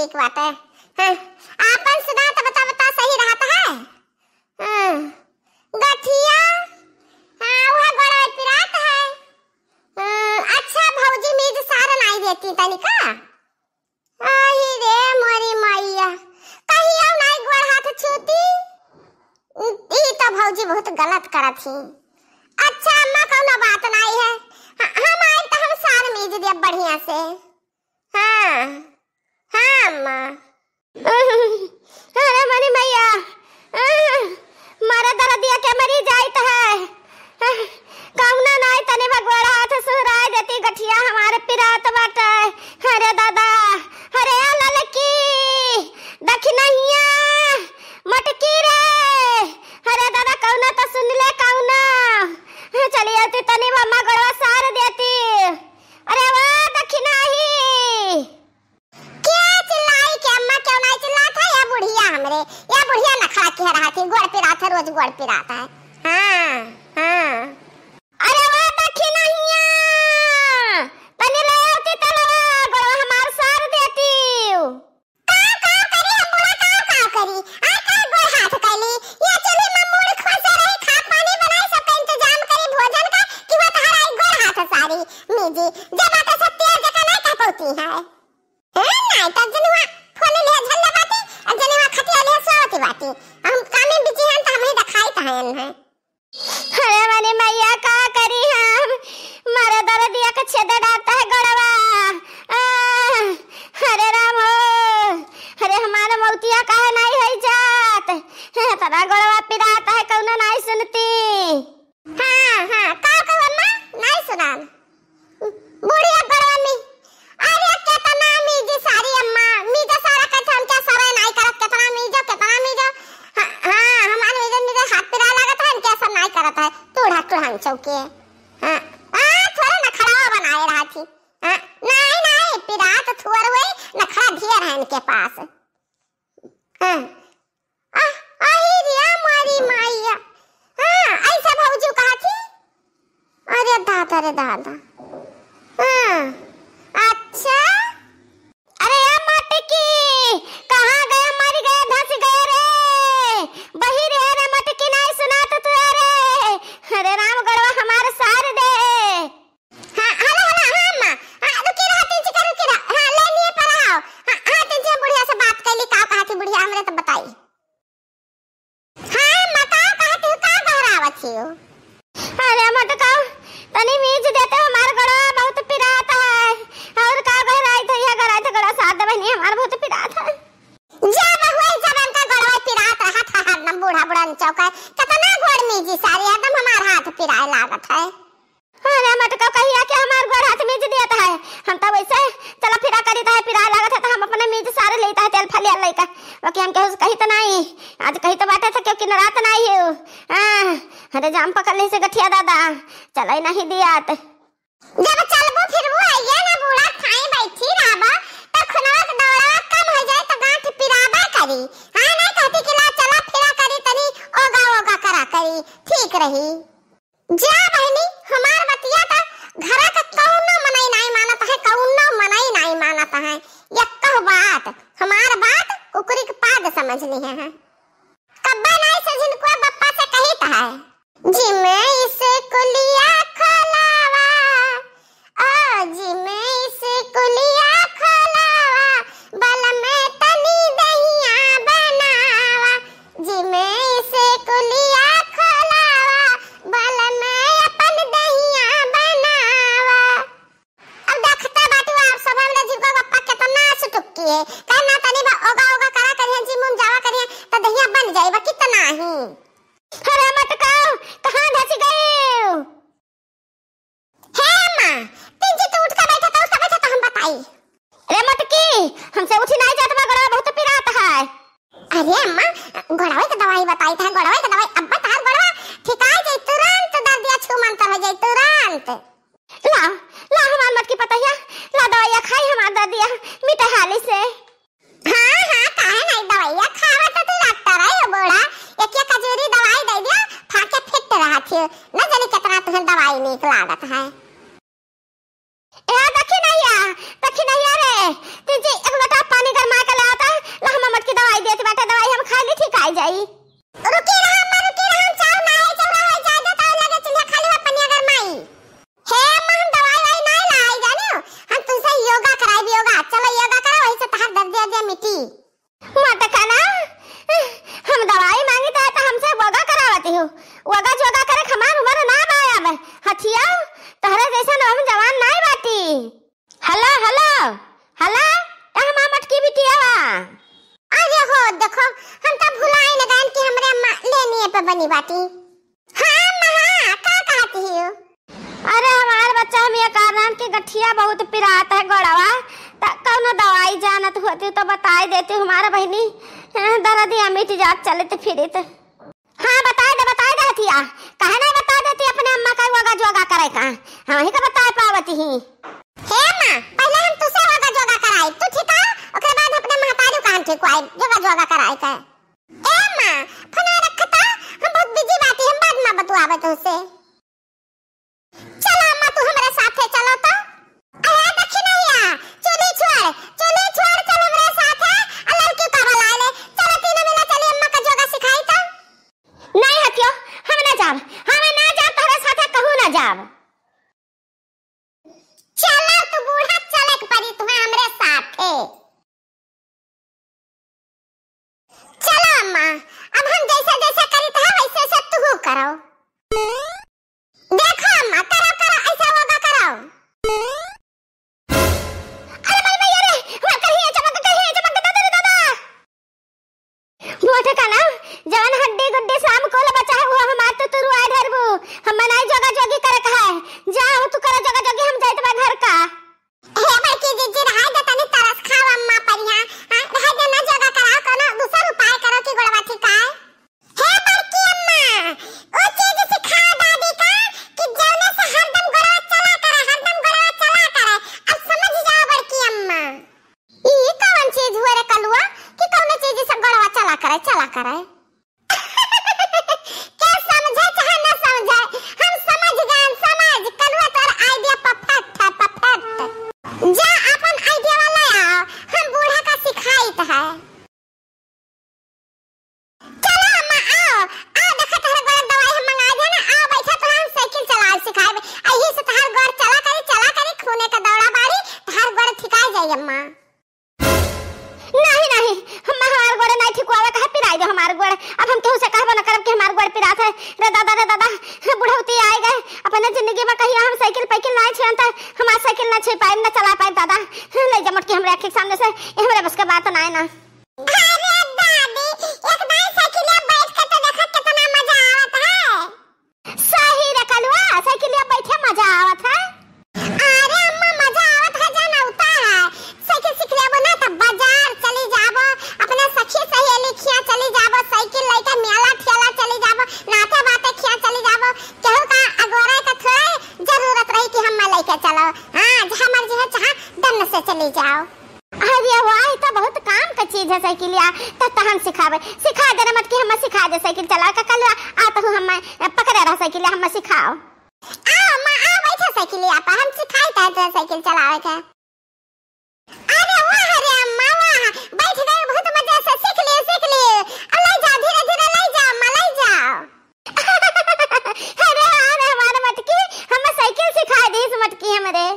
ठीक बात है। हाँ, आपन सुना तो बता बता सही रहता है। हाँ, गठिया हाँ वह गड़ा पिरात है। अच्छा भौजी मीज सारा नहीं देती तनिका। आई रे मोरी मैया कहियो नहीं गोड़ हाथ छूती। ई तो भौजी बहुत गलत करत ही। अच्छा अम्मा कौनो बात नहीं है। हम आए तो हम सारा मीज दे बढ़िया से। हाँ हाँ अम्मा। अरे मनी मैया मारा दर्दिया के मरी जाइत है। कौना नहीं तने भगवाड़ा हाथ सुहराय देती गठिया हमारे पिरात बाटे। अरे दादा अरे ललकी दखिनहिया मटकी रे। अरे दादा कौना तो सुन ले कौना चली आती तनी मम्मा गड़वा सार देती। अरे वाह दखिनाही क्या चिल्लाई के अम्मा क्यों नहीं चिल्लाता है। या बुढ़िया हमरे या बुढ़िया नखरा कह रहा थी गोड़ पिराता है रोज गोड़ पिराता है। हाँ हाँ अरे वाह दखिनहिया तनी ले आती तलवा गड़वा हमार सार देती। का करी हम बुढ़ा का करी आ का गोड़ हाथ कैली या चली मम्मूड़ खोसे रही खा पानी बनाई सबका इंतजाम करी भोजन का कि वो तहरा गोड़ हाथ सारी मीजी जब आता सत्य जका नहीं कह पाती है। नहीं तो जनवा फोन ले झल्ला बाती और जनवा खटिया ले सोती बाती हम कामे बिजी हैं तो हमें दिखाई तो है। अरे माने मैया का करी हम मारे दर्दिया के छेद डालता है गड़वा। अरे राम हो अरे हमारा मौतिया काहे नहीं है जात तरा गड़वा पिराता है कौनो नहीं सुनती। हाँ हाँ का अम्मा नहीं सुना बुढ़िया गड़वा में। अरे कितना मीजी सारी अम्मा मीजा सारा कथा हम क्या सारा नहीं करत कितना मीजो। हां हमारे मीजा हाथ पिरा लागत है क्या सब नहीं करत है टूढ़ा टूढ़ा चौके। हां थोड़ा न खड़ा बनाए रहा थी। नहीं पिरा तो थोड़ हुई न खड़ा ढेर है इनके पास। हां आई रिया मारी मैया। हां ऐसा भौजू कहा थी। अरे दादा रे दादा। हां अच्छा अरे यार मटकी कहाँ गए मर गए धस गए रे बही रे रे मटकी नहीं सुना तो तू अरे राम गड़वा हमारे सार दे। हाँ हेलो हाँ अम्मा रुकी रहा तीन चिका रुकी रहा। हाँ ले लिए पर आओ। हाँ तीन बुढ़िया से बात कर ली का कहा थी बुढ़िया हमरे तो बताई। हाँ अम्मा का कहा थी का कह रहा बच्ची हो। अरे मटका तनी मीज देते हमार गड़वा बहुत पिराता है और का कह रही थी या गराई थे गड़ा साथ बहनी हमार बहुत पिराता है। जा बहुए जब हमका गड़वा पिराता है हाथ न बूढ़ा बुढ़न चौका कितना गोड़ मीजी सारी एकदम हमार हाथ पिराए लागत है। अरे मटका कहिया कि हमार गोड़ हाथ मीज देता है हम तो वैसे चला फिरा करीता है पिराए लागत है तो हम अपने मीज सारे लेता है तेल फलिया लेका बाकी हम कहू कही तो नहीं आज कही तो बाटे था क्योंकि रात नहीं है। अरे जाम पकड़ ली से गठिया दादा चला ही नहीं दियात जब चलबो फिरबो आइए ना बूढ़ा खाए बैठी राबा तो खुनवा दौड़ा कम हो जाए तो गांठ पिराबा करी। हां नहीं कहती कि ला चला फिरा करी तनी ओगा करा करी ठीक रही। जा बहनी हमार बतिया का घरा का कौनो मनई नहीं मानत है कौनो मनई नहीं मानत है। यक्का बात हमार बात कुकुरी के पाद समझ ली है। कब्बा नहीं से जिनको बप्पा से कहित है जी मैं इसे कुलिया खलावा जी मैं इसे कुलिया खलावा बल में तनी दहिया बनावा जी मैं इसे कुलिया खलावा बल में अपन दहिया बनावा। अब देखता बाटू आप सब हमरे जीव गप्पा कितना सुटुकी है कहना तनी ओगा करा करिए जी मुम जावा करिए तो दहिया बन जाएगा कितना ही। अरे मटका कहां धस गए हे मां तिंजी तो उठ के बैठा था उसका बैठा तो हम बताई। अरे मटकी हमसे उठी नहीं जात बा गड़ा बहुत पिरात है। अरे अम्मा गड़वा की दवाई बताई था गड़वा की दवाई अब बता गड़वा ठिकाई जाए तुरंत दर्दिया छूमन कर जाए तुरंत। ला हमार मटकी पतैया ला दवाइया खाई हमार दर्दिया मिटा हाली से। हां काहे नहीं दवाइया खावा तो तू डॉक्टर है बूढ़ा एक खजूरी दवाई दे दिया फाके फिट रहा थी न जाने कितना तुझे दवाई नीक लागत है। ए दखी नहीं रे तुझे एक लोटा पानी जाई। रुकी रहा अम्मा, रुकी रहा, चाव ना है चौरा हो जाए तो ताऊ लगे चुल्हा खाली है पनिया घर माई। हे अम्मा हम दवाई वाई नहीं लाई जाने, हम तुमसे योगा कराई, योगा चलो योगा करो, वही से तहार दर्द दे मिटी मत खाना। हम दवाई मांगी तो हमसे योगा करावती हो, योगा जोगा करे हमार उम्र ना आब हथिया तहरे जैसा हम जवान नहीं बाटी। हेलो हेलो हेलो हम मटकी बिटियावा अरे हो देखो हम तो भुलाई न गए कि हमरे लेनी पे बनी बाटी। हां मां का कहती हो? अरे हमार बच्चा हम ये कारण की गठिया बहुत पिरात है गड़वा, कौनो दवाई जानत होती तो बताई देती हमारा बहनी, दर्द मिट जात चलते फिरत। हाँ बता दे हथिया, कहे नहीं बता देती अपने अम्मा का योगा जोगा करे का, हम ही का बता पावती ही। हे मां पहले हम तुसे योगा जोगा कराई तू ठीक है, ओकरे बाद अपने महतारी कान ठीक होई योगा जोगा कराई का। ए मां फोन रखता, हम बहुत बिजी बाटी, हम बाद में बतवावे तुसे। चलो अम्मा तू हमारे साथे चलो तो। अरे देखी नहीं चुली छोड़ चल हमारे साथ है, लड़की का बुला ले, चलो तीनों मिला चली अम्मा का योगा सिखाई तो। नहीं हथियो हम ना जाब तोरे साथे कहू ना जाब। चलो तू बूढ़ा चले के पड़ी तुम्हें हमरे साथे। चलो अम्मा अब हम जैसे जैसे करी था वैसे वैसे तू करो। देखो अम्मा करो ऐसा योगा करो। अरे भाई अरे मत कहिए चमक दादा मोटे का ना जवन हड्डी गुड्डी शाम को ल बचा है वो हम आते तो रुआ धरबू, हम बनाई जोगा जोगी करे का है, जाओ तू करे जोगा जोगी, हम जाइत बा घर का। हे बड़की जीजी रहा दे तनी तरस खाओ अम्मा परिया, रहा दे ना जोगा कराओ, कोनो दूसरा उपाय करो कि गोड़वा ठीक है। हे बड़की अम्मा ओ चीज सिखा दादी का कि जौने से हरदम गोड़वा चला करे, अब समझ जाओ बड़की अम्मा ई कौन चीज हुए रे कलुआ कि कौन चीज से गोड़वा चला करे क्या समझे चाहे ना समझे, हम समझ गए, कलुआ तोर आइडिया परफेक्ट है। जा अपन आइडिया वाला आओ, हम बूढ़ा का सिखाइत है। चलो अम्मा आओ देखो तोहर गोड़ दवाई हम मंगा दे ना, आओ बैठा तो हम साइकिल चलाओ सिखाएबे, अही से तोहर गोड़ चला करी खूने का दौड़ा बाड़ी तोहर गोड़ ठिका जाई अम्मा। नहीं हम हमार गोड़ नहीं ठीक होवे कहे पिराई दे हमार गोड़, अब हम केहू से कहबो न करब कि हमार गोड़ पिरात है। रे दादा बुढ़ौती आए गए अपने जिंदगी में कहिया हम साइकिल नहीं छन त हमार साइकिल ना छे पाए ना चला पाए दादा, ले जा मटकी हमरे आंख के सामने से, ये हमरे बस के बात ना है ना। अरे दादी एक बार साइकिल में बैठ के तो देखा कितना मजा आवत है। सही रे कलुआ साइकिल में बैठे मजा आवत है। अरे अम्मा मजा आवत है जाना उतार है, साइकिल सीख लेबो ना त बाजार चली जाबो, अपने सखी सहेली खिया चली जाबो, साइकिल लेके मेला ठेला चली जाबो, नाते बाते खिया चली जाबो, केहू का अगोरे का थोड़ा जरूरत रही कि हम लेके चलो। हां जहां मर्जी है जहां दम से चली जाओ। अरे वाह ये तो बहुत काम का चीज है साइकिलिया, तब हम सिखा दे मत कि हम सिखा दे साइकिल चला का कल आता हूं, हम पकड़े रहा साइकिलिया हम सिखाओ। आओ मां आओ बैठो साइकिलिया पर हम सिखाई ता साइकिल चलावे का। अरे वाह रे अम्मा वाह बैठ गए बहुत मजा से सीख लिए अब ले जाओ धीरे ले जाओ अम्मा ले जाओ। अरे हमारे मटकी हम साइकिल सिखा दी इस मटकी हमरे।